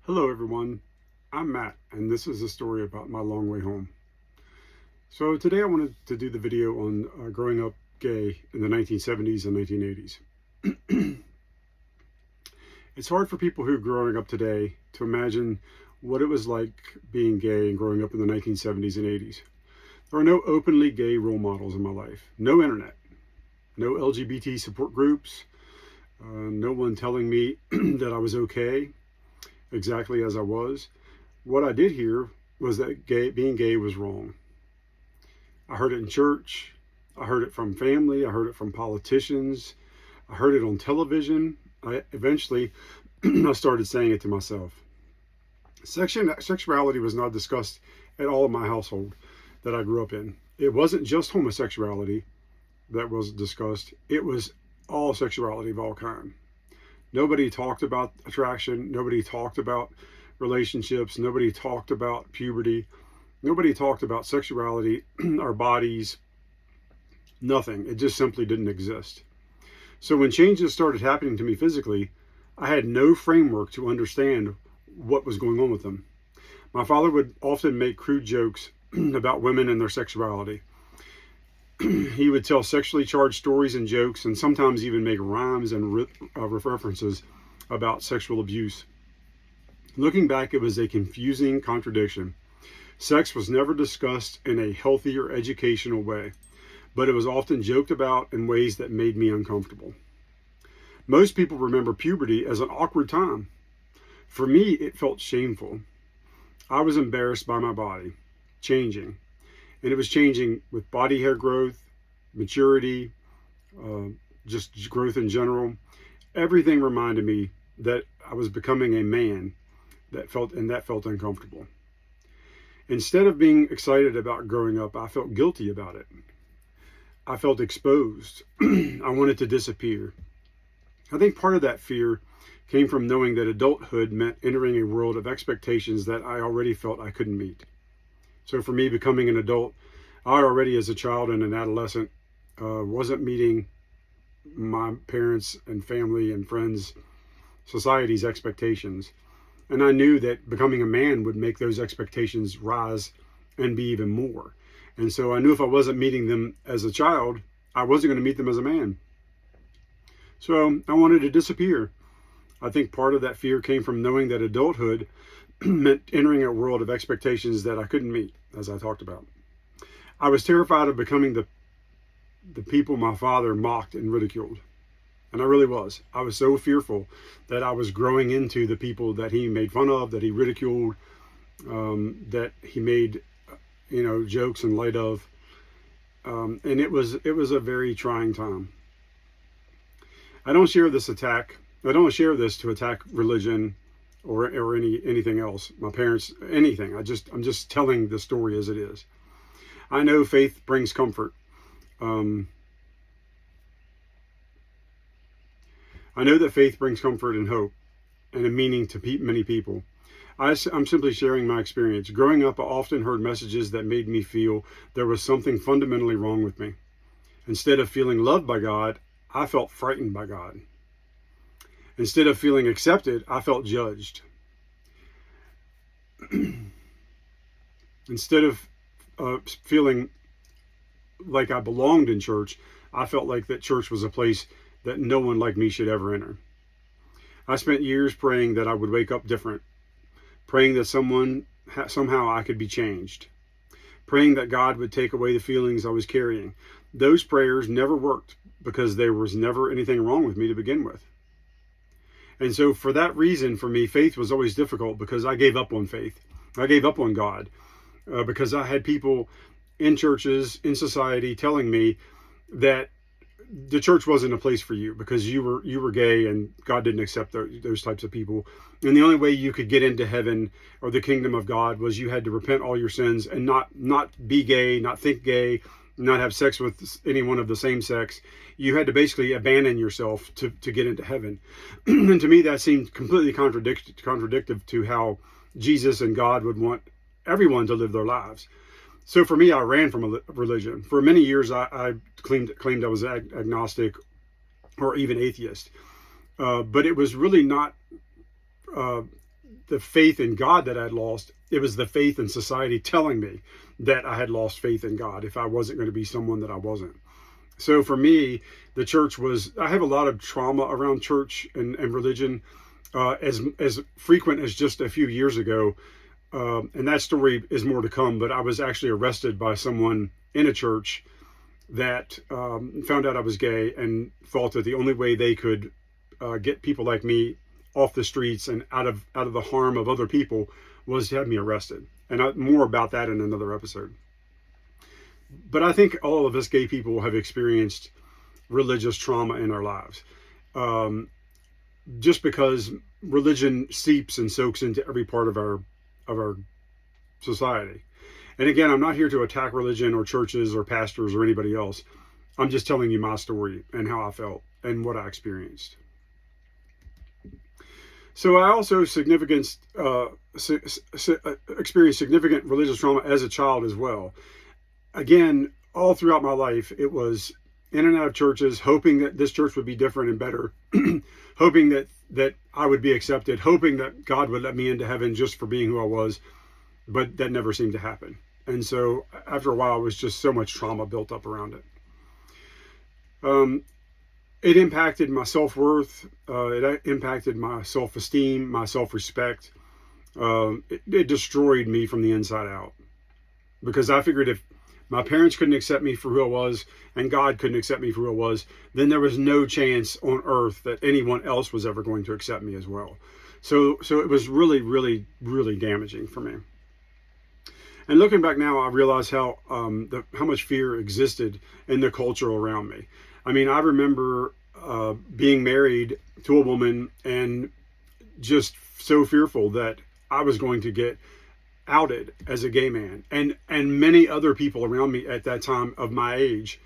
Hello everyone, I'm Matt and this is a story about my long way home. So today I wanted to do the video on growing up gay in the 1970s and 1980s. It's hard for people who are growing up today to imagine what it was like being gay and growing up in the 1970s and 80s. There are no openly gay role models in my life, no internet, no LGBT support groups, no one telling me that I was okay exactly as I was. What I did hear was that being gay was wrong. I heard it in church. I heard it from family. I heard it from politicians. I heard it on television. Eventually, I started saying it to myself. Sexuality was not discussed at all in my household that I grew up in. It wasn't just homosexuality that was discussed. It was all sexuality of all kind. Nobody talked about attraction. Nobody talked about relationships. Nobody talked about puberty. Nobody talked about sexuality, our bodies, nothing. It just simply didn't exist. So when changes started happening to me physically, I had no framework to understand what was going on with them. My father would often make crude jokes about women and their sexuality. He would tell sexually charged stories and jokes, and sometimes even make rhymes and references about sexual abuse. Looking back, it was a confusing contradiction. Sex was never discussed in a healthy or educational way, but it was often joked about in ways that made me uncomfortable. Most people remember puberty as an awkward time. For me, it felt shameful. I was embarrassed by my body changing, and it was changing with body hair growth, maturity, just growth in general. Everything reminded me that I was becoming a man that felt uncomfortable. Instead of being excited about growing up, I felt guilty about it. I felt exposed. I wanted to disappear. I think part of that fear came from knowing that adulthood meant entering a world of expectations that I already felt I couldn't meet. So for me, becoming an adult, I already as a child and an adolescent wasn't meeting my parents and family and friends, society's expectations. And I knew that becoming a man would make those expectations rise and be even more. And so I knew if I wasn't meeting them as a child, I wasn't going to meet them as a man. So I wanted to disappear. I think part of that fear came from knowing that adulthood meant entering a world of expectations that I couldn't meet, as I talked about. I was terrified of becoming the people my father mocked and ridiculed. And I really was. I was so fearful that I was growing into the people that he made fun of, that he ridiculed, that he made, jokes in light of. And it was a very trying time. I don't share this to attack religion or anything else. My parents, anything. I'm just telling the story as it is. I know faith brings comfort. I know that faith brings comfort and hope and a meaning to many people. I'm simply sharing my experience. Growing up, I often heard messages that made me feel there was something fundamentally wrong with me. Instead of feeling loved by God, I felt frightened by God. Instead of feeling accepted, I felt judged. Instead of feeling like I belonged in church, I felt like that church was a place that no one like me should ever enter. I spent years praying that I would wake up different, praying that somehow I could be changed, praying that God would take away the feelings I was carrying. Those prayers never worked because there was never anything wrong with me to begin with. And so for that reason, for me, faith was always difficult because I gave up on faith. I gave up on God because I had people in churches, in society telling me that the church wasn't a place for you because you were gay and God didn't accept those types of people. And the only way you could get into heaven or the kingdom of God was you had to repent all your sins and not be gay, not think gay, not have sex with anyone of the same sex. You had to basically abandon yourself to get into heaven. And to me, that seemed completely contradictory to how Jesus and God would want everyone to live their lives. So for me, I ran from a religion. For many years, I claimed I was agnostic or even atheist. But it was really not the faith in God that I'd lost. It was the faith in society telling me that I had lost faith in God if I wasn't going to be someone that I wasn't. So for me, the church was, I have a lot of trauma around church and religion, as frequent as just a few years ago. And that story is more to come, but I was actually arrested by someone in a church that found out I was gay and thought that the only way they could get people like me off the streets and out of the harm of other people was to have me arrested. And more about that in another episode. But I think all of us gay people have experienced religious trauma in our lives, just because religion seeps and soaks into every part of our society. And again, I'm not here to attack religion or churches or pastors or anybody else. I'm just telling you my story and how I felt and what I experienced. So I also experienced significant religious trauma as a child as well. Again, all throughout my life, it was in and out of churches, hoping that this church would be different and better, hoping that I would be accepted, hoping that God would let me into heaven just for being who I was, but that never seemed to happen. And so after a while, it was just so much trauma built up around it. It impacted my self-worth. It impacted my self-esteem, my self-respect. It destroyed me from the inside out, because I figured if my parents couldn't accept me for who I was and God couldn't accept me for who I was, then there was no chance on earth that anyone else was ever going to accept me as well. So it was really, really, really damaging for me. And looking back now, I realize how much fear existed in the culture around me. I mean, I remember being married to a woman and just so fearful that I was going to get outed as a gay man. And many other people around me at that time of my age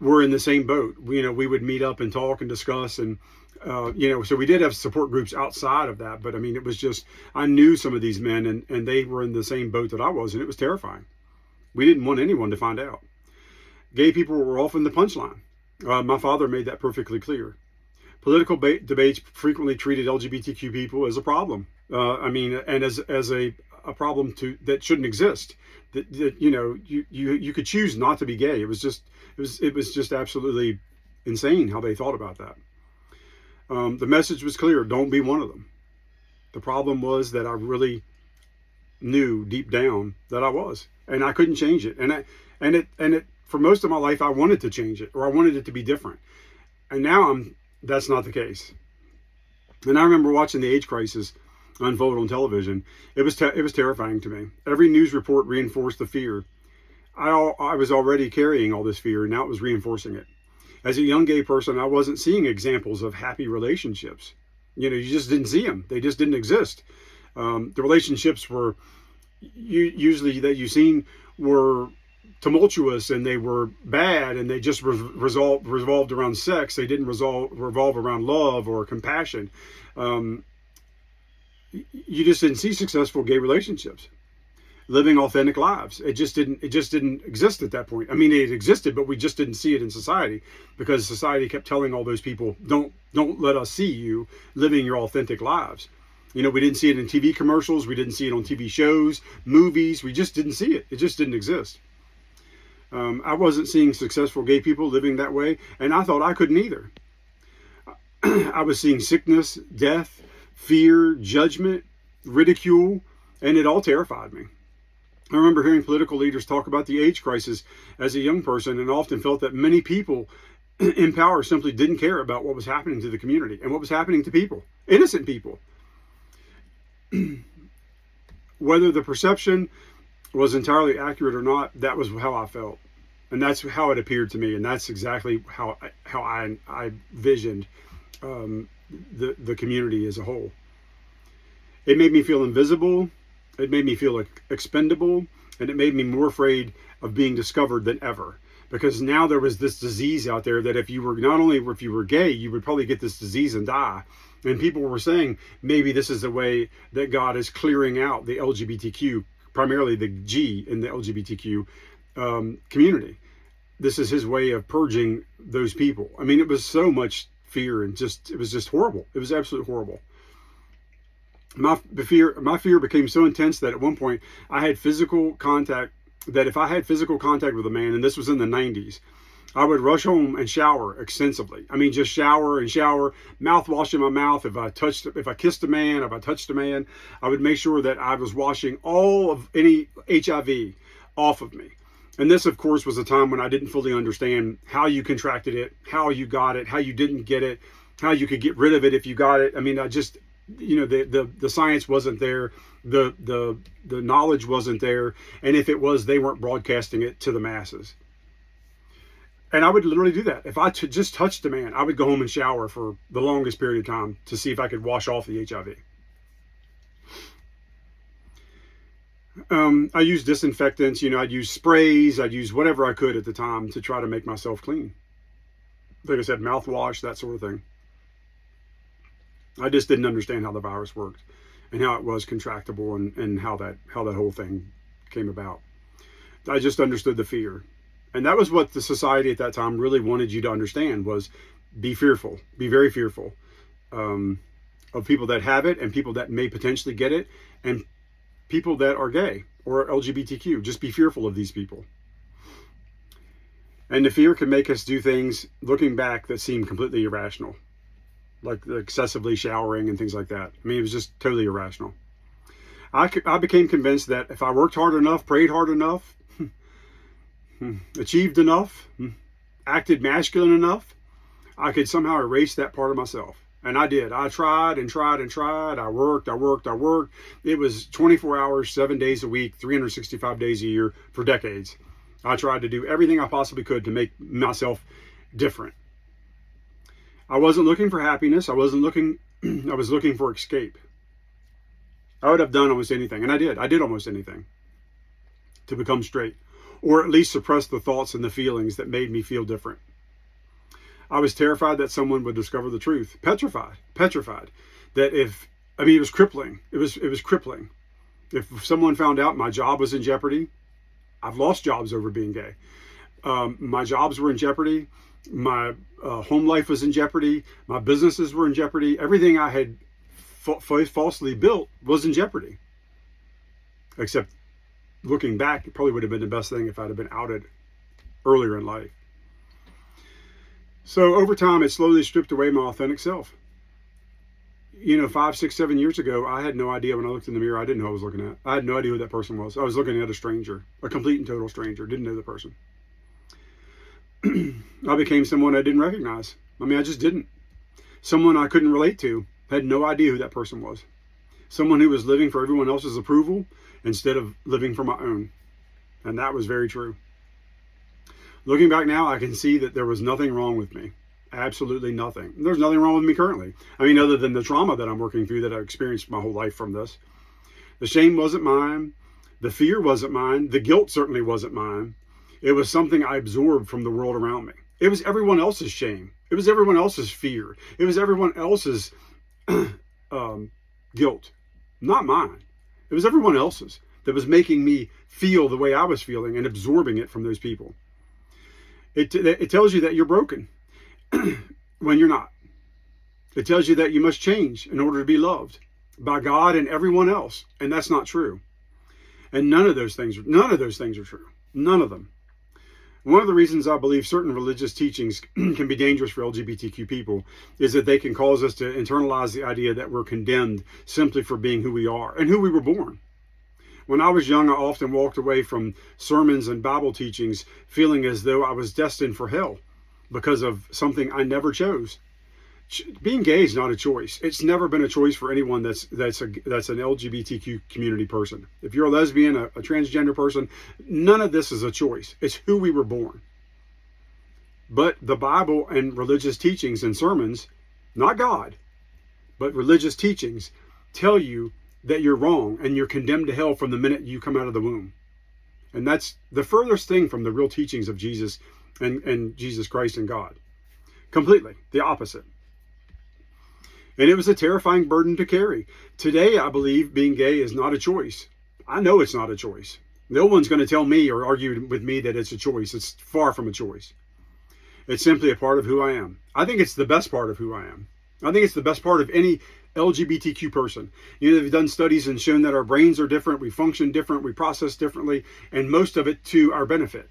were in the same boat. We would meet up and talk and discuss, and so we did have support groups outside of that. But I mean, it was just, I knew some of these men and they were in the same boat that I was, and it was terrifying. We didn't want anyone to find out. Gay people were often the punchline. My father made that perfectly clear. Political debates frequently treated LGBTQ people as a problem. And as a problem that shouldn't exist. That you could choose not to be gay. It was just absolutely insane how they thought about that. The message was clear: don't be one of them. The problem was that I really knew deep down that I was, and I couldn't change it. And it for most of my life, I wanted to change it, or I wanted it to be different. And now that's not the case. And I remember watching the AIDS crisis unfold on television. It was terrifying to me. Every news report reinforced the fear. I was already carrying all this fear, and now it was reinforcing it. As a young gay person, I wasn't seeing examples of happy relationships. You just didn't see them. They just didn't exist. The relationships were usually that you've seen were tumultuous, and they were bad, and they just revolved around sex. They didn't revolve around love or compassion. You just didn't see successful gay relationships living authentic lives. It just didn't exist at that point. I mean, it existed, but we just didn't see it in society, because society kept telling all those people, don't let us see you living your authentic lives. We didn't see it in TV commercials. We didn't see it on TV shows, movies. We just didn't see it. It just didn't exist. I wasn't seeing successful gay people living that way, and I thought I couldn't either. I was seeing sickness, death, fear, judgment, ridicule, and it all terrified me. I remember hearing political leaders talk about the AIDS crisis as a young person, and often felt that many people in power simply didn't care about what was happening to the community and what was happening to people, innocent people. Whether the perception was entirely accurate or not, that was how I felt, and that's how it appeared to me, and that's exactly how I visioned the community as a whole. It made me feel invisible. It made me feel expendable, and it made me more afraid of being discovered than ever, because now there was this disease out there that if you were gay, you would probably get this disease and die. And people were saying maybe this is the way that God is clearing out the LGBTQ, primarily the G in the LGBTQ community. This is his way of purging those people. I mean, it was so much fear, and it was just horrible. It was absolutely horrible. My fear became so intense that at one point I had physical contact. That if I had physical contact with a man, and this was in the 90s, I would rush home and shower extensively. I mean, just shower and shower, mouthwash in my mouth. If I kissed a man, if I touched a man, I would make sure that I was washing all of any HIV off of me. And this, of course, was a time when I didn't fully understand how you contracted it, how you got it, how you didn't get it, how you could get rid of it if you got it. I mean, the science wasn't there, the knowledge wasn't there, and if it was, they weren't broadcasting it to the masses. And I would literally do that. If I just touched a man, I would go home and shower for the longest period of time to see if I could wash off the HIV. I used disinfectants, I'd use sprays, I'd use whatever I could at the time to try to make myself clean. Like I said, mouthwash, that sort of thing. I just didn't understand how the virus worked and how it was contractable and how that whole thing came about. I just understood the fear. And that was what the society at that time really wanted you to understand, was be fearful, be very fearful of people that have it and people that may potentially get it and people that are gay or LGBTQ. Just be fearful of these people. And the fear can make us do things, looking back, that seem completely irrational, like excessively showering and things like that. I mean, it was just totally irrational. I became convinced that if I worked hard enough, prayed hard enough, achieved enough, acted masculine enough, I could somehow erase that part of myself. And I did. I tried and tried and tried. I worked. It was 24 hours, 7 days a week, 365 days a year for decades. I tried to do everything I possibly could to make myself different. I wasn't looking for happiness. I was looking for escape. I would have done almost anything, and I did. I did almost anything to become straight, or at least suppress the thoughts and the feelings that made me feel different. I was terrified that someone would discover the truth. Petrified that it was crippling. It was crippling. If someone found out my job was in jeopardy, I've lost jobs over being gay. My jobs were in jeopardy. My home life was in jeopardy. My businesses were in jeopardy. Everything I had falsely built was in jeopardy. Except looking back, it probably would have been the best thing if I'd have been outed earlier in life. So over time, it slowly stripped away my authentic self. 5, 6, 7 years ago, I had no idea when I looked in the mirror. I didn't know who I was looking at. I had no idea who that person was. I was looking at a stranger, a complete and total stranger. Didn't know the person. I became someone I didn't recognize. I just didn't. Someone I couldn't relate to. Had no idea who that person was. Someone who was living for everyone else's approval instead of living for my own. And that was very true. Looking back now, I can see that there was nothing wrong with me. Absolutely nothing. There's nothing wrong with me currently. Other than the trauma that I'm working through that I've experienced my whole life from this. The shame wasn't mine. The fear wasn't mine. The guilt certainly wasn't mine. It was something I absorbed from the world around me. It was everyone else's shame. It was everyone else's fear. It was everyone else's guilt, not mine. It was everyone else's that was making me feel the way I was feeling and absorbing it from those people. It tells you that you're broken when you're not. It tells you that you must change in order to be loved by God and everyone else, and that's not true. And none of those things are true. None of them. One of the reasons I believe certain religious teachings can be dangerous for LGBTQ people is that they can cause us to internalize the idea that we're condemned simply for being who we are and who we were born. When I was young, I often walked away from sermons and Bible teachings feeling as though I was destined for hell because of something I never chose. Being gay is not a choice. It's never been a choice for anyone that's an LGBTQ community person. If you're a lesbian, a transgender person, none of this is a choice. It's who we were born. But the Bible and religious teachings and sermons, not God, but religious teachings, tell you that you're wrong and you're condemned to hell from the minute you come out of the womb. And that's the furthest thing from the real teachings of Jesus and Jesus Christ and God. Completely the opposite. And it was a terrifying burden to carry. Today, I believe being gay is not a choice. I know it's not a choice. No one's going to tell me or argue with me that it's a choice. It's far from a choice. It's simply a part of who I am. I think it's the best part of who I am. I think it's the best part of any LGBTQ person. You know, they've done studies and shown that our brains are different, we function different, we process differently, and most of it to our benefit.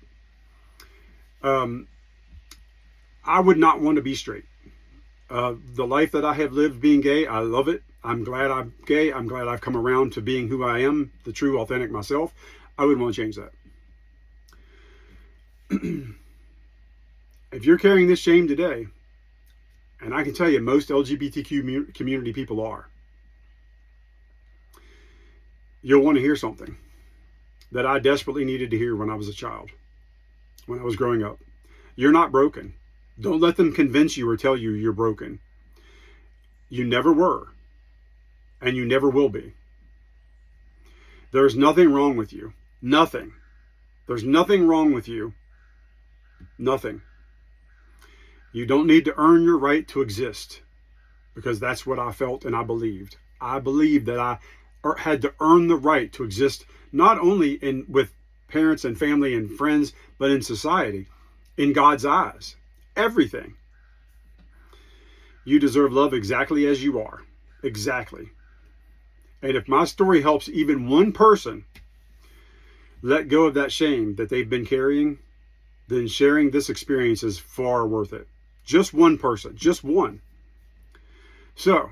I would not want to be straight. The life that I have lived being gay, I love it. I'm glad I'm gay. I'm glad I've come around to being who I am, the true, authentic myself. I wouldn't want to change that. If you're carrying this shame today, and I can tell you most LGBTQ community people are, you'll want to hear something that I desperately needed to hear when I was a child, when I was growing up. You're not broken. Don't let them convince you or tell you you're broken. You never were, and you never will be. There's nothing wrong with you. Nothing. There's nothing wrong with you. Nothing. You don't need to earn your right to exist, because that's what I felt and I believed. I believed that I had to earn the right to exist, not only with parents and family and friends, but in society, in God's eyes. Everything. You deserve love exactly as you are. Exactly. And if my story helps even one person let go of that shame that they've been carrying, then sharing this experience is far worth it. Just one person. Just one. So,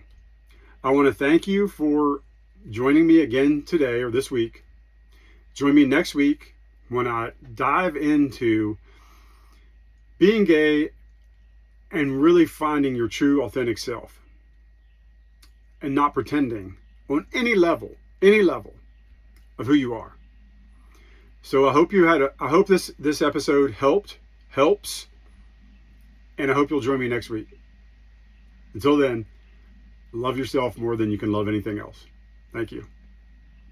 I want to thank you for joining me again today or this week. Join me next week when I dive into being gay and really finding your true, authentic self and not pretending on any level of who you are. So I hope I hope this episode helps, and I hope you'll join me next week. Until then, love yourself more than you can love anything else. Thank you.